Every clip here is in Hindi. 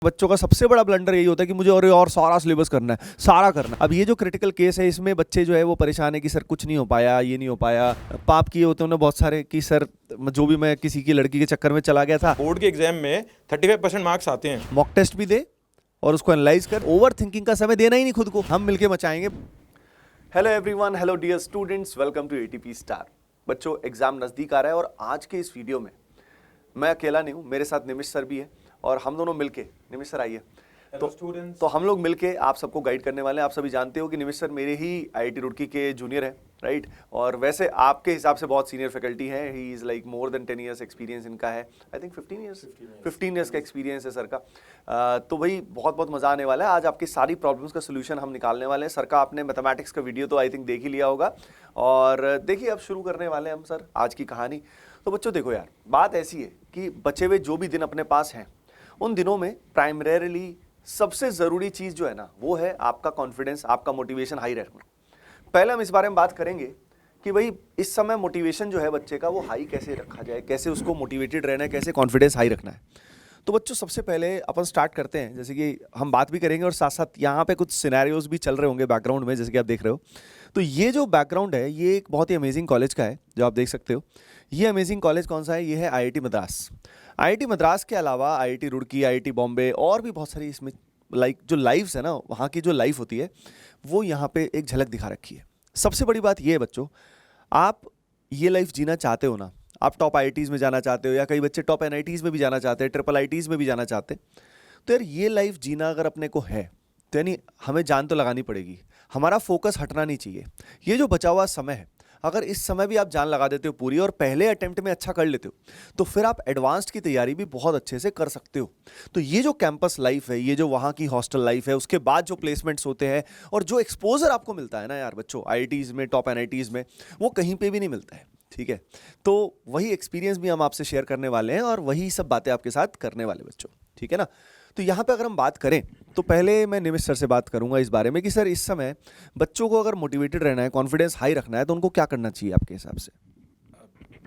बच्चों का सबसे बड़ा ब्लंडर यही होता है कि मुझे और सारा सिलेबस करना है, सारा करना है। अब ये जो क्रिटिकल केस है इसमें बच्चे जो है वो परेशान है कि सर कुछ नहीं हो पाया, ये नहीं हो पाया। पाप किए होते हैं बहुत सारे कि सर जो भी मैं किसी की लड़की के चक्कर में चला गया था। बोर्ड के एग्जाम में 35% मार्क्स आते हैं। मॉक टेस्ट भी दे और उसको एनालाइज कर। ओवर थिंकिंग का समय देना ही नहीं खुद को, हम मिलके मचाएंगे। Hello everyone, hello dear students, welcome to ATP star. बच्चों, एग्जाम नज़दीक आ रहा है और आज के इस वीडियो में मैं अकेला नहीं हूँ, मेरे साथ निमिष सर भी है और हम दोनों मिलके, निमिष सर आइए, तो हम लोग मिलके आप सबको गाइड करने वाले हैं। आप सभी जानते हो कि निमिष सर मेरे ही आईआईटी रुड़की के जूनियर हैं, राइट? और वैसे आपके हिसाब से बहुत सीनियर फैकल्टी है। He is like more than 10 years experience इनका है। आई थिंक 15 ईयर्स का एक्सपीरियंस है सर का। तो भाई बहुत बहुत मज़ा आने वाला है। आज आपकी सारी प्रॉब्लम्स का सोल्यूशन हम निकालने वाले हैं। सर का आपने मैथमेटिक्स का वीडियो तो आई थिंक देख ही लिया होगा। और देखिए अब शुरू करने वाले हैं हम सर आज की कहानी। तो बच्चों देखो यार, बात ऐसी है कि बचे हुए जो भी दिन अपने पास हैं उन दिनों में प्राइमरीली सबसे ज़रूरी चीज़ जो है ना वो है आपका कॉन्फिडेंस, आपका मोटिवेशन हाई रखना। पहले हम इस बारे में बात करेंगे कि भाई इस समय मोटिवेशन जो है बच्चे का वो हाई कैसे रखा जाए, कैसे उसको मोटिवेटेड रहना है, कैसे कॉन्फिडेंस हाई रखना है। तो बच्चों सबसे पहले अपन स्टार्ट करते हैं, जैसे कि हम बात भी करेंगे और साथ साथ यहाँ पे कुछ सिनेरियोज भी चल रहे होंगे बैकग्राउंड में, जैसे कि आप देख रहे हो। तो ये जो बैकग्राउंड है ये एक बहुत ही अमेजिंग कॉलेज का है जो आप देख सकते हो। ये अमेजिंग कॉलेज कौन सा है? ये है आईआईटी मद्रास। आईआईटी मद्रास के अलावा आईआईटी रुड़की, आईआईटी बॉम्बे और भी बहुत सारी इसमें लाइक जो लाइफ्स है ना, वहाँ की जो लाइफ होती है वो यहाँ पे एक झलक दिखा रखी है। सबसे बड़ी बात ये है बच्चों, आप ये लाइफ जीना चाहते हो ना, आप टॉप आईआईटीज़ में जाना चाहते हो या कई बच्चे टॉप एनआईटीज़ में भी जाना चाहते हैं, ट्रिपल आईटीज़ में भी जाना चाहते हैं, तो यार ये लाइफ जीना अगर अपने को है तो यानी हमें जान तो लगानी पड़ेगी। हमारा फोकस हटना नहीं चाहिए। ये जो बचा हुआ समय है, अगर इस समय भी आप जान लगा देते हो पूरी और पहले अटेम्प्ट में अच्छा कर लेते हो तो फिर आप एडवांस्ड की तैयारी भी बहुत अच्छे से कर सकते हो। तो ये जो कैंपस लाइफ है, ये जो वहाँ की हॉस्टल लाइफ है, उसके बाद जो प्लेसमेंट्स होते हैं और जो एक्सपोजर आपको मिलता है ना यार बच्चों, आईआईटीज़ में, टॉप एनआईटीज़ में, वो कहीं पे भी नहीं मिलता है। ठीक है, तो वही एक्सपीरियंस भी हम आपसे शेयर करने वाले हैं और वही सब बातें आपके साथ करने वाले बच्चों, ठीक है ना? तो यहाँ पे अगर हम बात करें तो पहले मैं निमिष सर से बात करूंगा इस बारे में कि सर इस समय बच्चों को अगर मोटिवेटेड रहना है, कॉन्फिडेंस हाई रखना है, तो उनको क्या करना चाहिए आपके हिसाब से?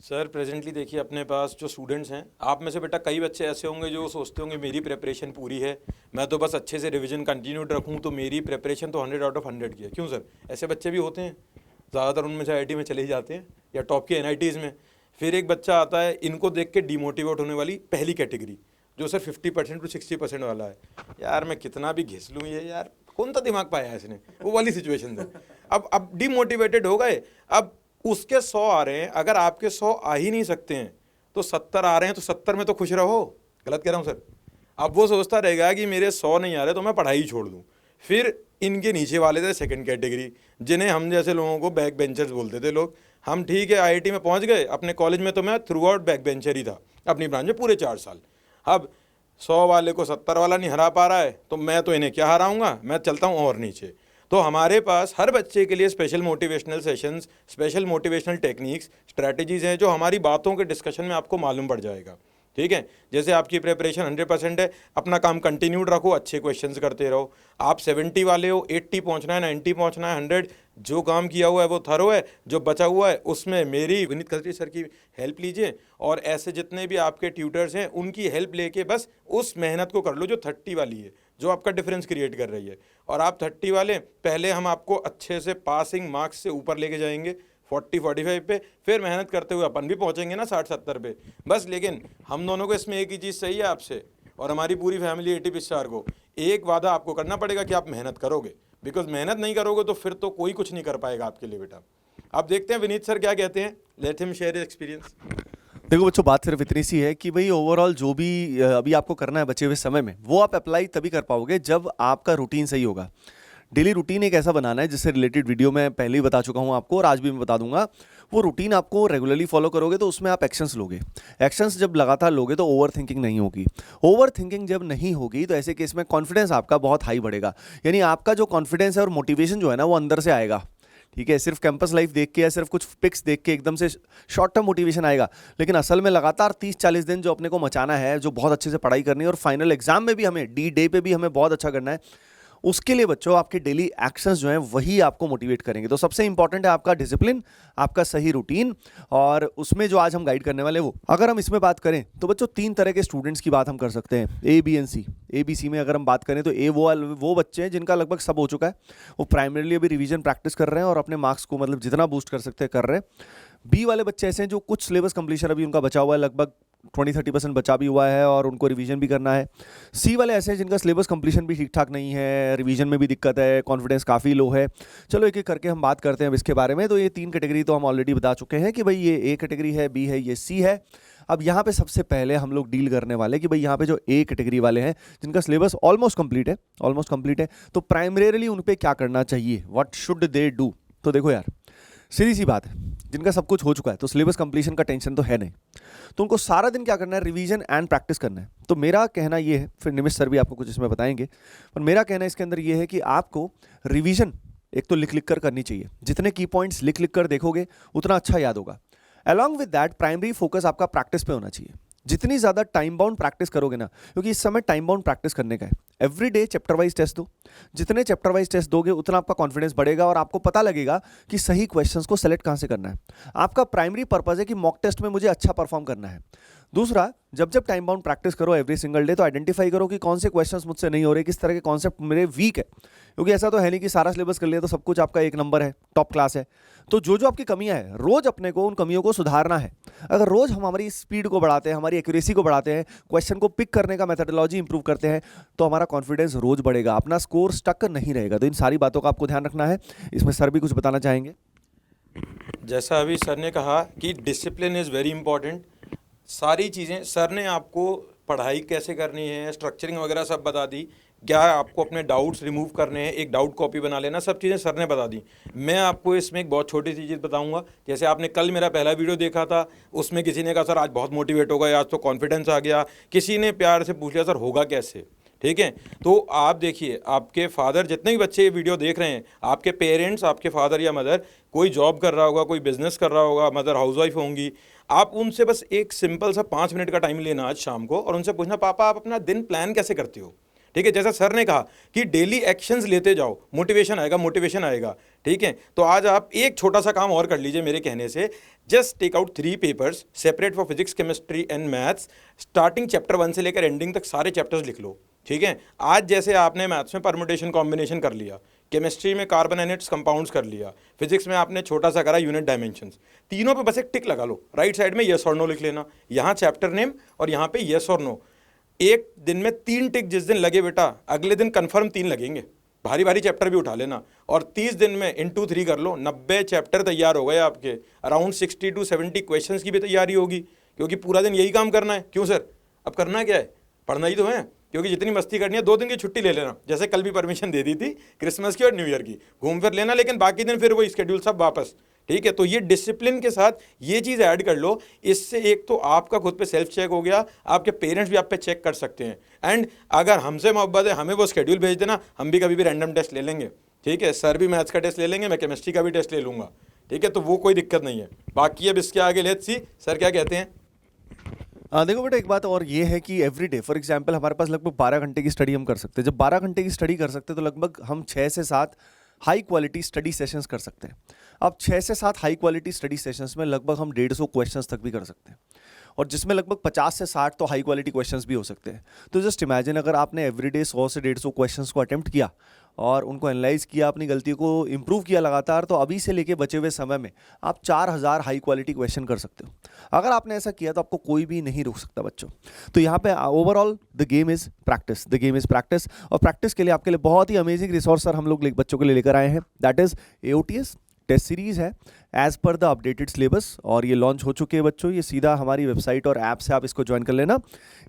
सर प्रेजेंटली देखिए अपने पास जो स्टूडेंट्स हैं, आप में से बेटा कई बच्चे ऐसे होंगे जो सोचते होंगे मेरी प्रिपरेशन पूरी है, मैं तो बस अच्छे से रिवीजन कंटिन्यूड रखूं तो मेरी प्रिपरेशन तो 100 आउट ऑफ 100 की है। क्यों सर? ऐसे बच्चे भी होते हैं, ज़्यादातर उनमें से आईआईटी में चले ही जाते हैं या टॉप के एनआईटीज़ में। फिर एक बच्चा आता है, इनको देख के डीमोटिवेट होने वाली पहली कैटेगरी, जो सर 50% टू 60% वाला है। यार मैं कितना भी घिस लूँ, ये यार कौन सा दिमाग पाया है इसने, वो वाली सिचुएशन है। अब डीमोटिवेटेड हो गए, अब उसके 100 आ रहे हैं, अगर आपके 100 आ ही नहीं सकते हैं तो 70 आ रहे हैं, तो 70 में तो खुश रहो। गलत कह रहा हूँ सर? अब वो सोचता रहेगा कि मेरे 100 नहीं आ रहे तो मैं पढ़ाई छोड़ दूँ। फिर इनके नीचे वाले थे सेकंड कैटेगरी, जिन्हें हम जैसे लोगों को बैक बेंचर्स बोलते थे लोग। हम ठीक है आईआईटी में पहुँच गए, अपने कॉलेज में तो मैं थ्रू आउट बैक बेंचर ही था अपनी ब्रांच में पूरे 4 साल। अब 100 वाले को 70 वाला नहीं हरा पा रहा है तो मैं तो इन्हें क्या हराऊंगा, मैं चलता हूँ और नीचे। तो हमारे पास हर बच्चे के लिए special motivational sessions, special motivational techniques, strategies हैं जो हमारी बातों के डिस्कशन में आपको मालूम पड़ जाएगा। ठीक है, जैसे आपकी प्रिपरेशन 100% है, अपना काम कंटिन्यूड रखो, अच्छे क्वेश्चंस करते रहो। आप 70 वाले हो, 80 पहुंचना है, 90 पहुंचना है, 100, जो काम किया हुआ है वो थरो है, जो बचा हुआ है उसमें मेरी विनीत खत्री सर की हेल्प लीजिए और ऐसे जितने भी आपके ट्यूटर्स हैं उनकी हेल्प लेके बस उस मेहनत को कर लो जो 30 वाली है, जो आपका डिफरेंस क्रिएट कर रही है। और आप 30 वाले, पहले हम आपको अच्छे से पासिंग मार्क्स से ऊपर लेके जाएंगे 40-45 पे, फिर मेहनत करते हुए अपन भी पहुंचेंगे ना 60-70 पे बस। लेकिन हम दोनों को इसमें एक ही चीज़ सही है आपसे और हमारी पूरी फैमिली एटीपी स्टार को, एक वादा आपको करना पड़ेगा कि आप मेहनत करोगे, बिकॉज मेहनत नहीं करोगे तो फिर तो कोई कुछ नहीं कर पाएगा आपके लिए बेटा। अब देखते हैं विनीत सर क्या कहते हैं, let him share his experience. देखो बच्चों, बात सिर्फ इतनी सी है कि भाई ओवरऑल जो भी अभी आपको करना है बचे हुए समय में, वो आप अप्लाई तभी कर पाओगे जब आपका रूटीन सही होगा। डेली रूटीन एक ऐसा बनाना है जिससे रिलेटेड वीडियो मैं पहले ही बता चुका हूं आपको और आज भी मैं बता दूंगा। वो रूटीन आपको रेगुलरली फॉलो करोगे तो उसमें आप एक्शंस लोगे। एक्शंस जब लगातार लोगे तो ओवर थिंकिंग नहीं होगी। ओवर थिंकिंग जब नहीं होगी तो ऐसे केस में कॉन्फिडेंस आपका बहुत हाई बढ़ेगा। यानी आपका जो कॉन्फिडेंस है और मोटिवेशन जो है ना वो अंदर से आएगा। ठीक है, सिर्फ कैंपस लाइफ देख के या सिर्फ कुछ पिक्स देख के एकदम से शॉर्ट टर्म मोटिवेशन आएगा, लेकिन असल में लगातार 30-40 दिन जो अपने को मचाना है, जो बहुत अच्छे से पढ़ाई करनी है और फाइनल एग्जाम में भी हमें डी डे पे भी हमें बहुत अच्छा करना है, उसके लिए बच्चों आपके डेली एक्शंस जो हैं वही आपको मोटिवेट करेंगे। तो सबसे इंपॉर्टेंट है आपका डिसिप्लिन, आपका सही रूटीन, और उसमें जो आज हम गाइड करने वाले वो। अगर हम इसमें बात करें तो बच्चों 3 तरह के स्टूडेंट्स की बात हम कर सकते हैं, A B and C. A B C में अगर हम बात करें तो ए वो बच्चे हैं जिनका लगभग सब हो चुका है, वो प्राइमरीली अभी रिवीजन प्रैक्टिस कर रहे हैं और अपने मार्क्स को मतलब जितना बूस्ट कर सकते हैं कर रहे हैं। बी वाले बच्चे ऐसे हैं जो कुछ सिलेबस कंप्लीशन अभी उनका बचा हुआ है, लगभग 20-30% बचा भी हुआ है और उनको रिवीजन भी करना है। सी वाले ऐसे हैं जिनका सिलेबस कंप्लीशन भी ठीक ठाक नहीं है, रिवीजन में भी दिक्कत है, कॉन्फिडेंस काफ़ी लो है। चलो एक एक करके हम बात करते हैं अब इसके बारे में। तो ये 3 कैटेगरी तो हम ऑलरेडी बता चुके हैं कि भाई ये ए कैटेगरी है, बी है, ये सी है। अब यहाँ पे सबसे पहले हम लोग डील करने वाले कि भाई यहाँ पे जो ए कैटेगरी वाले हैं जिनका सिलेबस ऑलमोस्ट कंप्लीट है, तो प्राइमरीली उन पे क्या करना चाहिए, व्हाट शुड दे डू। तो देखो यार, सीधी सी बात है, जिनका सब कुछ हो चुका है तो सिलेबस कंप्लीशन का टेंशन तो है नहीं, तो उनको सारा दिन क्या करना है, रिवीजन एंड प्रैक्टिस करना है। तो मेरा कहना ये है, फिर निमिष सर भी आपको कुछ इसमें बताएंगे, पर मेरा कहना इसके अंदर ये है कि आपको रिवीजन एक तो लिख लिख कर करनी चाहिए। जितने की पॉइंट्स लिख लिख कर देखोगे उतना अच्छा याद होगा। Along with that primary focus आपका प्रैक्टिस पे होना चाहिए। जितनी ज़्यादा टाइम बाउंड प्रैक्टिस करोगे ना, क्योंकि इस समय टाइम बाउंड प्रैक्टिस करने का है, every day chapter wise test दो। जितने चैप्टर वाइज टेस्ट दोगे उतना आपका कॉन्फिडेंस बढ़ेगा और आपको पता लगेगा कि सही क्वेश्चंस को सेलेक्ट कहाँ से करना है। आपका प्राइमरी पर्पस है कि मॉक टेस्ट में मुझे अच्छा परफॉर्म करना है। दूसरा, जब जब टाइम बाउंड प्रैक्टिस करो एवरी सिंगल डे, तो आइडेंटिफाई करो कि कौन से क्वेश्चंस मुझसे नहीं हो रहे, किस तरह के कॉन्सेप्ट मेरे वीक है। क्योंकि ऐसा तो है नहीं कि सारा सिलेबस कर लिया तो सब कुछ आपका एक नंबर है, टॉप क्लास है। तो जो जो आपकी कमियां हैं, रोज अपने को उन कमियों को सुधारना है। अगर रोज हम हमारी स्पीड को बढ़ाते हैं, हमारी एक्यूरेसी को बढ़ाते हैं, क्वेश्चन को पिक करने का मेथडोलॉजी इंप्रूव करते हैं, तो हमारा कॉन्फिडेंस रोज बढ़ेगा, अपना स्कोर स्टक नहीं रहेगा। तो इन सारी बातों का आपको ध्यान रखना है। इसमें सर भी कुछ बताना चाहेंगे। जैसा अभी सर ने कहा कि डिसिप्लिन इज़ वेरी इंपॉर्टेंट। सारी चीज़ें सर ने आपको पढ़ाई कैसे करनी है, स्ट्रक्चरिंग वगैरह सब बता दी। क्या आपको अपने डाउट्स रिमूव करने हैं, एक डाउट कॉपी बना लेना, सब चीज़ें सर ने बता दी। मैं आपको इसमें एक बहुत छोटी सी चीज़ बताऊंगा। जैसे आपने कल मेरा पहला वीडियो देखा था, उसमें किसी ने कहा सर आज बहुत मोटिवेट हो गए, आज तो कॉन्फिडेंस आ गया। किसी ने प्यार से पूछ लिया सर होगा कैसे, ठीक है। तो आप देखिए, आपके फादर, जितने भी बच्चे ये वीडियो देख रहे हैं, आपके पेरेंट्स, आपके फादर या मदर कोई जॉब कर रहा होगा, कोई बिजनेस कर रहा होगा, मदर हाउसवाइफ होंगी। आप उनसे बस एक सिंपल सा 5 मिनट का टाइम लेना आज शाम को और उनसे पूछना पापा आप अपना दिन प्लान कैसे करते हो, ठीक है। जैसा सर ने कहा कि डेली एक्शंस लेते जाओ, मोटिवेशन आएगा, ठीक है। तो आज आप एक छोटा सा काम और कर लीजिए मेरे कहने से। Just take out 3 papers separate for physics, chemistry and maths. Starting chapter 1 से लेकर एंडिंग तक सारे चैप्टर्स लिख लो, ठीक है। आज जैसे आपने मैथ्स में परमुटेशन कॉम्बिनेशन कर लिया, केमिस्ट्री में कार्बन एनाइड्स कंपाउंड्स कर लिया, फिजिक्स में आपने छोटा सा करा यूनिट डायमेंशंस, तीनों पे बस एक टिक लगा लो। राइट साइड में येस और नो लिख लेना, यहाँ चैप्टर नेम और यहाँ पे येस और नो। एक दिन में 3 टिक जिस दिन लगे बेटा, अगले दिन कंफर्म 3 लगेंगे। भारी भारी चैप्टर भी उठा लेना और 30 दिन में इंटू 3 कर लो, 90 चैप्टर तैयार हो गए आपके। अराउंड 60 to 70 क्वेश्चंस की भी तैयारी होगी, क्योंकि पूरा दिन यही काम करना है। क्यों सर, अब करना क्या है, पढ़ना ही तो है। क्योंकि जितनी मस्ती करनी है 2 दिन की छुट्टी ले लेना, जैसे कल भी परमिशन दे दी थी क्रिसमस की और न्यू ईयर की, घूम फिर लेना, लेकिन बाकी दिन फिर वो स्केड्यूल सब वापस, ठीक है। तो ये डिसिप्लिन के साथ ये चीज़ ऐड कर लो। इससे एक तो आपका खुद पे सेल्फ चेक हो गया, आपके पेरेंट्स भी आप पे चेक कर सकते हैं। एंड अगर हमसे मोहब्बत है, हमें वो शेड्यूल भेज देना, हम भी कभी भी रैंडम टेस्ट ले लेंगे, ठीक है। सर भी मैथ्स का टेस्ट ले लेंगे, मैं केमिस्ट्री का भी टेस्ट ले लूँगा, ठीक है। तो वो कोई दिक्कत नहीं है। बाकी अब इसके आगे लेट्स सी सर क्या कहते हैं। देखो बेटा, एक बात और ये है कि एवरी डे फॉर एग्जांपल हमारे पास लगभग 12 घंटे की स्टडी हम कर सकते हैं। जब 12 घंटे की स्टडी कर सकते हैं तो लगभग हम 6 से 7 हाई क्वालिटी स्टडी सेशंस कर सकते हैं। अब 6 से 7 हाई क्वालिटी स्टडी सेशंस में लगभग हम 150 क्वेश्चंस तक भी कर सकते हैं, और जिसमें लगभग 50 से 60 तो हाई क्वालिटी क्वेश्चंस भी हो सकते हैं। तो जस्ट इमेजिन अगर आपने एवरीडे 100 से 150 क्वेश्चंस को अटेम्प्ट किया और उनको एनालाइज किया, अपनी गलतियों को इंप्रूव किया लगातार, तो अभी से लेके बचे हुए समय में आप 4000 हाई क्वालिटी क्वेश्चन कर सकते हो। अगर आपने ऐसा किया तो आपको कोई भी नहीं रोक सकता बच्चों। तो यहाँ पे overall the game is practice, और प्रैक्टिस के लिए आपके लिए बहुत ही अमेजिंग रिसोर्स सर हम लोग बच्चों के लिए लेकर आए हैं। That is AOTS test series है as per the updated syllabus, और ये लॉन्च हो चुके हैं बच्चों। ये सीधा हमारी वेबसाइट और ऐप से आप इसको ज्वाइन कर लेना।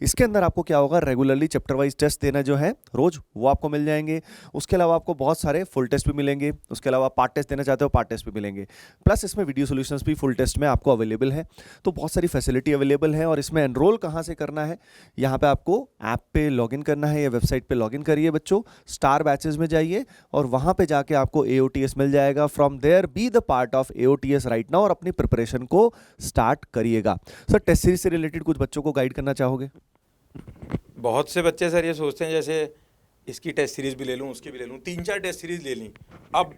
इसके अंदर आपको क्या होगा, रेगुलरली चैप्टर वाइज टेस्ट देना जो है रोज, वो आपको मिल जाएंगे। उसके अलावा आपको बहुत सारे फुल टेस्ट भी मिलेंगे। उसके अलावा पार्ट टेस्ट देना चाहते हो, पार्ट टेस्ट भी मिलेंगे। प्लस इसमें वीडियो सोल्यूशंस भी फुल टेस्ट में आपको अवेलेबल है। तो बहुत सारी फैसिलिटी अवेलेबल है। और इसमें एनरोल कहाँ से करना है, यहाँ पे आपको ऐप पे लॉगिन करना है या वेबसाइट पे लॉगिन करिए बच्चों, स्टार बैचेस में जाइए और वहाँ पे जाके आपको AOTS मिल जाएगा। From there be the part of AOTS right now और अपनी प्रिपरेशन को स्टार्ट करिएगा। सर टेस्ट सीरीज से रिलेटेड कुछ बच्चों को गाइड करना चाहोगे? बहुत से बच्चे सर ये सोचते हैं जैसे इसकी टेस्ट सीरीज भी ले लूँ, उसकी भी ले लूँ, 3-4 टेस्ट सीरीज ले ली। अब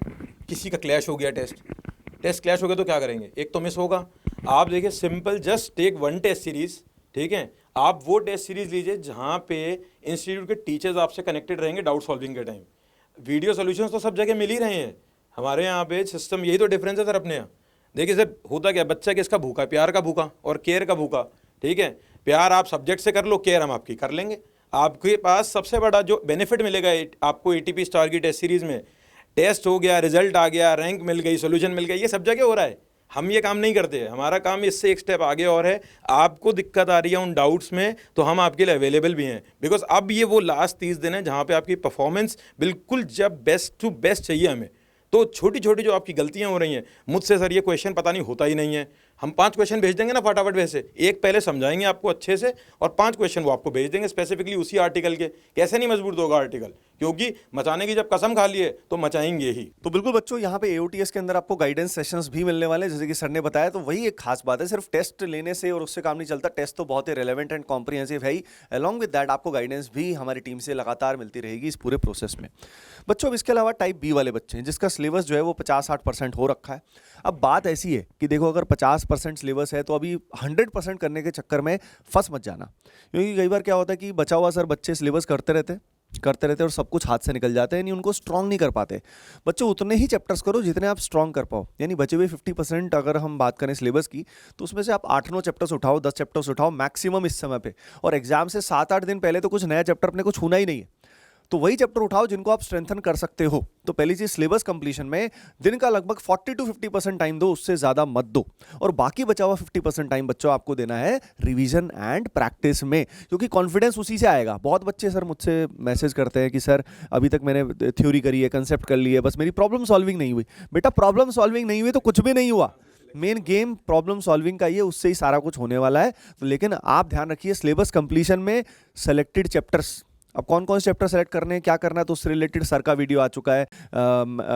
किसी का क्लैश हो गया, टेस्ट क्लैश हो गया तो क्या करेंगे? एक तो मिस होगा। आप देखिए simple, just take 1 test series, ठीक है? आप वो टेस्ट सीरीज लीजिए जहाँ पे इंस्टीट्यूट के टीचर्स आपसे कनेक्टेड रहेंगे डाउट सॉल्विंग के टाइम। वीडियो सोल्यूशंस तो सब जगह मिल ही रहे हैं। हमारे यहाँ पे सिस्टम, यही तो डिफरेंस है सर अपने यहाँ। देखिए सर, होता क्या, बच्चा किसका भूखा है? प्यार का भूखा और केयर का भूखा, ठीक है? प्यार आप सब्जेक्ट से कर लो, केयर हम आपकी कर लेंगे। आपके पास सबसे बड़ा जो बेनिफिट मिलेगा आपको ATP स्टार की टेस्ट सीरीज में, टेस्ट हो गया, रिजल्ट आ गया, रैंक मिल गई, सोल्यूशन मिल गया, ये सब जगह हो रहा है। हम ये काम नहीं करते हैं। हमारा काम इससे एक स्टेप आगे और है। आपको दिक्कत आ रही है उन डाउट्स में, तो हम आपके लिए अवेलेबल भी हैं। बिकॉज अब ये वो लास्ट 30 दिन है जहाँ पे आपकी परफॉर्मेंस बिल्कुल जब बेस्ट टू बेस्ट चाहिए हमें। तो छोटी छोटी जो आपकी गलतियां हो रही हैं, मुझसे सर ये क्वेश्चन पता नहीं होता ही नहीं है, हम 5 क्वेश्चन भेज देंगे ना फटाफट, वैसे एक पहले समझाएंगे आपको अच्छे से और 5 क्वेश्चन वो आपको भेज देंगे स्पेसिफिकली उसी आर्टिकल के। कैसे नहीं मजबूत होगा आर्टिकल? क्योंकि मचाने की जब कसम खा लिए तो मचाएंगे ही। तो बिल्कुल बच्चों, यहाँ पे AOTS के अंदर आपको गाइडेंस सेशंस भी मिलने वाले हैं, जैसे कि सर ने बताया। तो वही एक खास बात है, सिर्फ टेस्ट लेने से और उससे काम नहीं चलता। टेस्ट तो बहुत ही रेलेवेंट एंड कॉम्प्रिहेंसिव है ही। अलॉन्ग विद दैट आपको गाइडेंस भी हमारी टीम से लगातार मिलती रहेगी इस पूरे प्रोसेस में। बच्चों, अब इसके अलावा टाइप B वाले बच्चे हैं जिसका सिलेबस जो है वो 50-60% हो रखा है। अब बात ऐसी है कि देखो, अगर 50% सिलेबस है तो अभी 100% करने के चक्कर में फंस मत जाना। क्योंकि कई बार क्या होता है कि बचा हुआ सर बच्चे सिलेबस करते रहते और सब कुछ हाथ से निकल जाते हैं, यानी उनको स्ट्रॉन्ग नहीं कर पाते। बच्चों, उतने ही चैप्टर्स करो जितने आप स्ट्रॉन्ग कर पाओ। यानी बचे हुए 50% अगर हम बात करें सिलेबस की, तो उसमें से आप 8-9 चैप्टर्स उठाओ, 10 चैप्टर्स उठाओ मैक्सिमम इस समय पे। और एग्जाम से 7-8 दिन पहले तो कुछ नया चैप्टर अपने को छूना ही नहीं है। तो वही चैप्टर उठाओ जिनको आप स्ट्रेंथन कर सकते हो। तो पहली चीज, सिलेबस कंप्लीशन में दिन का लगभग 40-50% टाइम दो, उससे ज्यादा मत दो। और बाकी बचा हुआ 50% टाइम बच्चों आपको देना है रिवीजन एंड प्रैक्टिस में, क्योंकि कॉन्फिडेंस उसी से आएगा। बहुत बच्चे सर मुझसे मैसेज करते हैं कि सर अभी तक मैंने थ्योरी करी है, कंसेप्ट कर ली है, बस मेरी प्रॉब्लम सॉल्विंग नहीं हुई। बेटा, प्रॉब्लम सॉल्विंग नहीं हुई तो कुछ भी नहीं हुआ। मेन गेम प्रॉब्लम सॉल्विंग का ही है, उससे ही सारा कुछ होने वाला है। तो लेकिन आप ध्यान रखिए, सिलेबस कंप्लीशन में सेलेक्टेड चैप्टर्स, अब कौन कौन से चैप्टर सेलेक्ट करने हैं, क्या करना है, तो उससे रिलेटेड सर का वीडियो आ चुका है।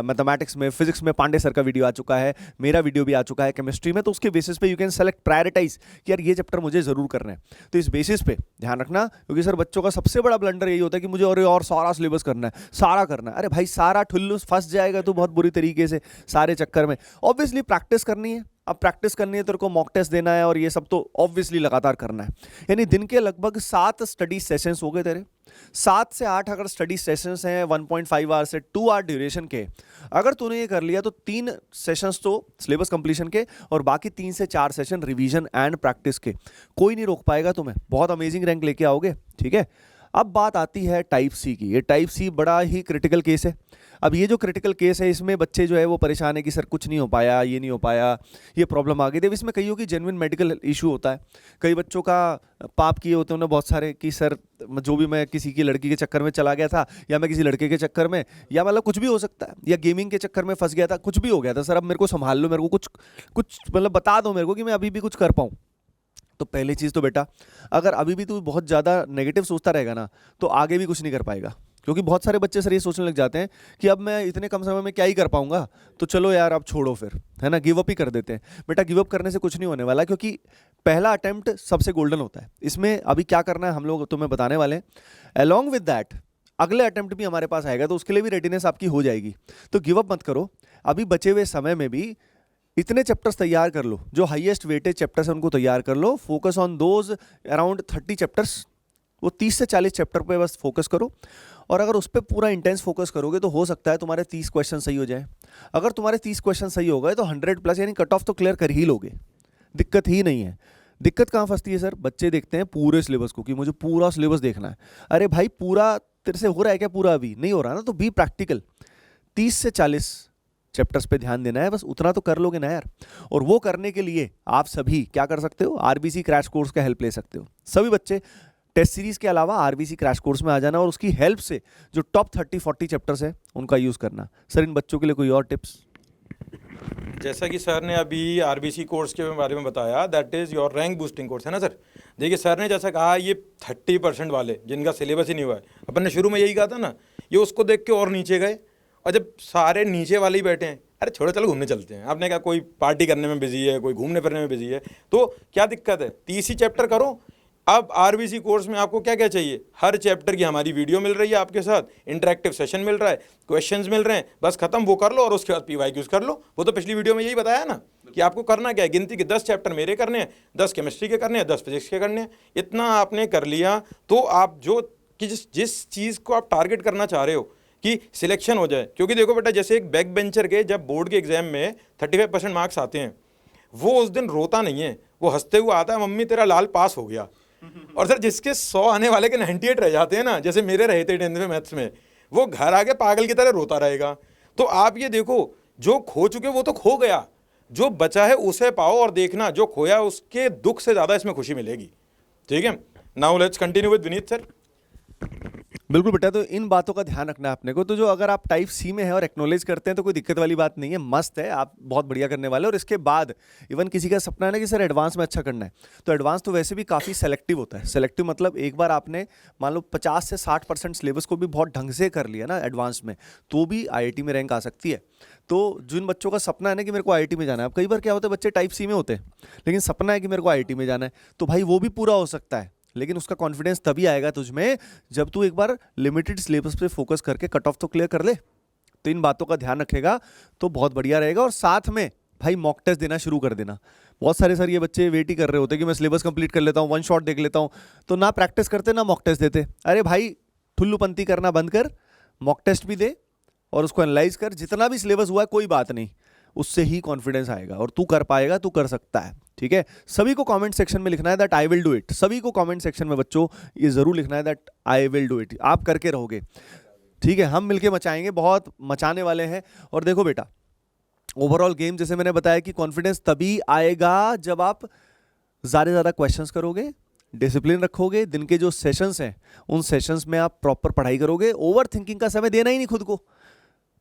मैथमेटिक्स में, फिजिक्स में पांडे सर का वीडियो आ चुका है, मेरा वीडियो भी आ चुका है केमिस्ट्री में। तो उसके बेसिस पे यू कैन सेलेक्ट, प्रायोरिटाइज कि यार ये चैप्टर मुझे जरूर करना है। तो इस बेसिस पे ध्यान रखना, क्योंकि सर बच्चों का सबसे बड़ा ब्लंडर यही होता है कि मुझे और सारा सिलेबस करना है, सारा करना है। अरे भाई, सारा ठुल्लू फंस जाएगा तो बहुत बुरी तरीके से सारे चक्कर में। ऑब्वियसली प्रैक्टिस करनी है। अब प्रैक्टिस करनी है, तेरे को मॉक टेस्ट देना है और ये सब तो ऑब्वियसली लगातार करना है। यानी दिन के लगभग 7 स्टडी सेशंस हो गए तेरे। 7 से 8 अगर स्टडी सेशंस हैं 1.5 आवर से 2 आवर ड्यूरेशन के, अगर तूने ये कर लिया तो 3 सेशंस तो सिलेबस कंप्लीशन के और बाकी 3 से 4 सेशन रिवीजन एंड प्रैक्टिस के। कोई नहीं रोक पाएगा तुम्हें, बहुत अमेजिंग रैंक लेके आओगे। ठीक है, अब बात आती है टाइप C की। ये टाइप C बड़ा ही क्रिटिकल केस है। अब ये जो क्रिटिकल केस है, इसमें बच्चे जो है वो परेशान है कि सर कुछ नहीं हो पाया, ये नहीं हो पाया, ये प्रॉब्लम आ गई। देव इसमें कईयों की जेन्युइन मेडिकल इशू होता है। कई बच्चों का पाप किए होते हैं उन्हें बहुत सारे कि सर जो भी मैं किसी की लड़की के चक्कर में चला गया था, या मैं किसी लड़के के चक्कर में, या मतलब कुछ भी हो सकता है, या गेमिंग के चक्कर में फंस गया था, कुछ भी हो गया था सर, अब मेरे को संभाल लो, मेरे को कुछ मतलब बता दो मेरे को कि मैं अभी भी कुछ कर पाऊँ। तो पहली चीज़ तो बेटा, अगर अभी भी तू बहुत ज़्यादा नेगेटिव सोचता रहेगा ना, तो आगे भी कुछ नहीं कर पाएगा। क्योंकि बहुत सारे बच्चे सर ये सोचने लग जाते हैं कि अब मैं इतने कम समय में क्या ही कर पाऊंगा, तो चलो यार अब छोड़ो फिर, है ना, गिव अप ही कर देते हैं। बेटा, गिव अप करने से कुछ नहीं होने वाला, क्योंकि पहला अटेम्प्ट सबसे गोल्डन होता है। इसमें अभी क्या करना है हम लोग तुम्हें बताने वाले हैं। अलॉन्ग विद दैट अगले अटेम्प्ट भी हमारे पास आएगा, तो उसके लिए भी रेडीनेस आपकी हो जाएगी। तो गिव अप मत करो, अभी बचे हुए समय में भी इतने चैप्टर्स तैयार कर लो, जो हाईएस्ट वेटेज चैप्टर्स हैं उनको तैयार कर लो। Focus on those around 30 chapters, वो 30 से 40 चैप्टर पे बस फोकस करो। और अगर उस पर पूरा इंटेंस फोकस करोगे तो हो सकता है तुम्हारे 30 क्वेश्चन सही हो जाए। अगर तुम्हारे 30 क्वेश्चन सही हो गए तो 100+ यानी कट ऑफ तो क्लियर कर ही लोगे, दिक्कत ही नहीं है। दिक्कत कहाँ फंसती है सर, बच्चे देखते हैं पूरे सिलेबस को कि मुझे पूरा सिलेबस देखना है। अरे भाई, पूरा तेरे से हो रहा है क्या? पूरा अभी नहीं हो रहा ना, तो बी प्रैक्टिकल। 30 से 40 चैप्टर्स पे ध्यान देना है, बस उतना तो कर लोगे ना यार। और वो करने के लिए आप सभी क्या कर सकते हो, RBC क्रैश कोर्स का हेल्प ले सकते हो। सभी बच्चे टेस्ट सीरीज के अलावा RBC क्रैश कोर्स में आ जाना और उसकी हेल्प से जो टॉप 30-40 चैप्टर्स है उनका यूज़ करना। सर, इन बच्चों के लिए कोई और टिप्स? जैसा कि सर ने अभी RBC कोर्स के बारे में बताया, that is your rank boosting course, है ना सर। देखिए सर ने जैसा कहा, ये 30% वाले जिनका सिलेबस ही नहीं हुआ है, अपन ने शुरू में यही कहा था ना, ये उसको देख के और नीचे गए। और जब सारे नीचे वाले ही बैठे हैं, अरे छोड़ो चलो घूमने चलते हैं, आपने कहा कोई पार्टी करने में बिजी है, कोई घूमने फिरने में बिजी है, तो क्या दिक्कत है, 30 ही चैप्टर करो, अब आरबीसी कोर्स में आपको क्या क्या चाहिए, हर चैप्टर की हमारी वीडियो मिल रही है आपके साथ, इंटरेक्टिव सेशन मिल रहा है, क्वेश्चंस मिल रहे हैं, बस खत्म वो कर लो और उसके बाद पीवाईक्यूज कर लो। वो तो पिछली वीडियो में यही बताया ना कि आपको करना क्या है, गिनती के 10 चैप्टर मेरे करने हैं, 10 केमिस्ट्री के करने हैं, 10 फिजिक्स के करने हैं। इतना आपने कर लिया तो आप जो कि जिस चीज़ को आप टारगेट करना चाह रहे हो कि सिलेक्शन हो जाए, क्योंकि देखो बेटा जैसे एक बैक बेंचर के जब बोर्ड के एग्जाम में 35% मार्क्स आते हैं, वो उस दिन रोता नहीं है, वो हंसते हुए आता है, मम्मी तेरा लाल पास हो गया। और सर जिसके 100 आने वाले के 98 रह जाते हैं ना, जैसे मेरे रहे थे 10th में मैथ्स में, वो घर आके पागल की तरह रोता रहेगा। तो आप ये देखो, जो खो चुके वो तो खो गया, जो बचा है उसे पाओ और देखना जो खोया उसके दुख से ज़्यादा इसमें खुशी मिलेगी। ठीक है, now let's continue with Vineet sir. बिल्कुल बेटा, तो इन बातों का ध्यान रखना है अपने को। तो जो अगर आप टाइप सी में है और एक्नॉलेज करते हैं तो कोई दिक्कत वाली बात नहीं है, मस्त है, आप बहुत बढ़िया करने वाले। और इसके बाद इवन किसी का सपना है ना कि सर एडवांस में अच्छा करना है, तो एडवांस तो वैसे भी काफ़ी सेलेक्टिव होता है। सेलेक्टिव मतलब एक बार आपने मान लो 50 से 60% सिलेबस को भी बहुत ढंग से कर लिया ना एडवांस में, तो भी IIT में रैंक आ सकती है। तो जिन बच्चों का सपना है ना कि मेरे को IIT में जाना है, अब कई बार क्या होता है बच्चे टाइप सी में होते हैं लेकिन सपना है कि मेरे को IIT में जाना है, तो भाई वो भी पूरा हो सकता है। लेकिन उसका कॉन्फिडेंस तभी आएगा तुझमें जब तू एक बार लिमिटेड सिलेबस पे फोकस करके कट ऑफ तो क्लियर कर ले। तो इन बातों का ध्यान रखेगा तो बहुत बढ़िया रहेगा। और साथ में भाई मॉक टेस्ट देना शुरू कर देना। बहुत सारे सर ये बच्चे वेट ही कर रहे होते कि मैं सिलेबस कंप्लीट कर लेता हूँ, वन शॉट देख लेता हूँ, तो ना प्रैक्टिस करते ना मॉक टेस्ट देते। अरे भाई ठुल्लूपंती करना बंद कर, मॉक टेस्ट भी दे और उसको एनालाइज कर। जितना भी सिलेबस हुआ है कोई बात नहीं, उससे ही कॉन्फिडेंस आएगा और तू कर पाएगा, तू कर सकता है। ठीक है, सभी को कमेंट सेक्शन में लिखना है that I will do it. सभी को कमेंट सेक्शन में बच्चों ये जरूर लिखना है that I will do it. आप करके रहोगे, ठीक है, हम मिलके मचाएंगे, बहुत मचाने वाले हैं। और देखो बेटा, ओवरऑल गेम जैसे मैंने बताया कि कॉन्फिडेंस तभी आएगा जब आप ज़्यादा से ज़्यादा क्वेश्चंस करोगे, डिसिप्लिन रखोगे, दिन के जो सेशंस हैं उन सेशंस में आप प्रॉपर पढ़ाई करोगे, ओवर थिंकिंग का समय देना ही नहीं खुद को,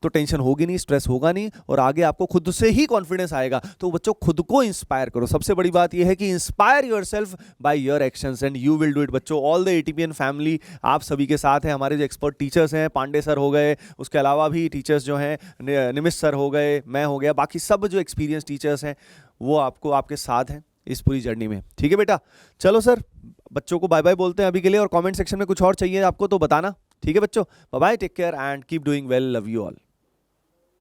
तो टेंशन होगी नहीं, स्ट्रेस होगा नहीं और आगे आपको खुद से ही कॉन्फिडेंस आएगा। तो बच्चों खुद को इंस्पायर करो। सबसे बड़ी बात यह है कि inspire yourself by your actions and you will do it. बच्चों ऑल द एटीपीएन फैमिली आप सभी के साथ है। हमारे जो एक्सपर्ट टीचर्स हैं, पांडे सर हो गए, उसके अलावा भी टीचर्स जो हैं निमिष सर हो गए, मैं हो गया, बाकी सब जो एक्सपीरियंस टीचर्स हैं वो आपको आपके साथ हैं इस पूरी जर्नी में। ठीक है बेटा, चलो सर बच्चों को बाय बाय बोलते हैं अभी के लिए, और कमेंट सेक्शन में कुछ और चाहिए आपको तो बताना। ठीक है बच्चों, bye bye, take care and keep doing well, love you all.